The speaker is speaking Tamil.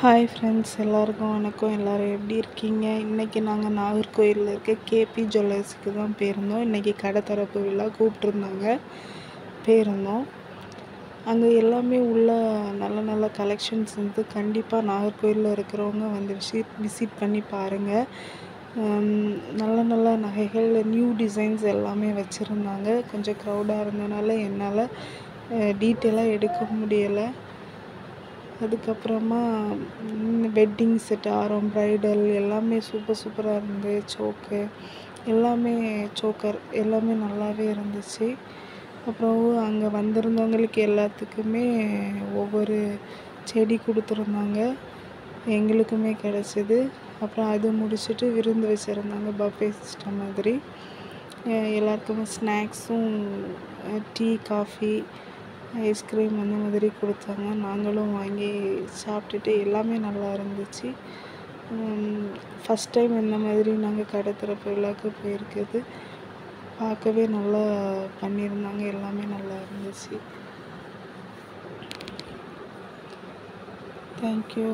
ஹாய் ஃப்ரெண்ட்ஸ், எல்லாருக்கும் வணக்கம். எல்லோரும் எப்படி இருக்கீங்க? இன்றைக்கி நாங்கள் நாகர்கோயிலில் இருக்க கேபி ஜுவல்லர்ஸுக்கு தான் போயிருந்தோம். இன்றைக்கி கடை திறப்பு விழா கூப்பிட்ருந்தாங்க, போயிருந்தோம். அங்கே எல்லாமே உள்ள நல்ல நல்ல கலெக்ஷன்ஸ் வந்து கண்டிப்பாக நாகர்கோயிலில் இருக்கிறவங்க வந்து விசிட் பண்ணி பாருங்கள். நல்ல நல்ல நகைகள், நியூ டிசைன்ஸ் எல்லாமே வச்சுருந்தாங்க. கொஞ்சம் க்ரௌடாக இருந்தனால என்னால் டீட்டெயிலாக எடுக்க முடியலை. அதுக்கப்புறமா வெட்டிங் செட், ஆரம், ப்ரைடல் எல்லாமே சூப்பராக இருந்து. சோக்கர் எல்லாமே நல்லாவே இருந்துச்சு. அப்புறம் அங்கே வந்திருந்தவங்களுக்கு எல்லாத்துக்குமே ஒவ்வொரு செடி கொடுத்துருந்தாங்க. எங்களுக்குமே கிடச்சிது. அப்புறம் அது முடிச்சுட்டு விருந்து வச்சுருந்தாங்க, பஃபே சிஸ்டம் மாதிரி. எல்லாருக்குமே ஸ்நாக்ஸும், டீ, காஃபி, ஐஸ்கிரீம் அந்த மாதிரி கொடுத்தாங்க. நாங்களும் வாங்கி சாப்பிட்டுட்டு எல்லாமே நல்லா இருந்துச்சு. ஃபஸ்ட் டைம் இந்த மாதிரி நாங்கள் கடை திறப்பு விழாவுக்கு போயிருக்குது. பார்க்கவே நல்லா பண்ணியிருந்தாங்க, எல்லாமே நல்லா இருந்துச்சு. தேங்க்யூ.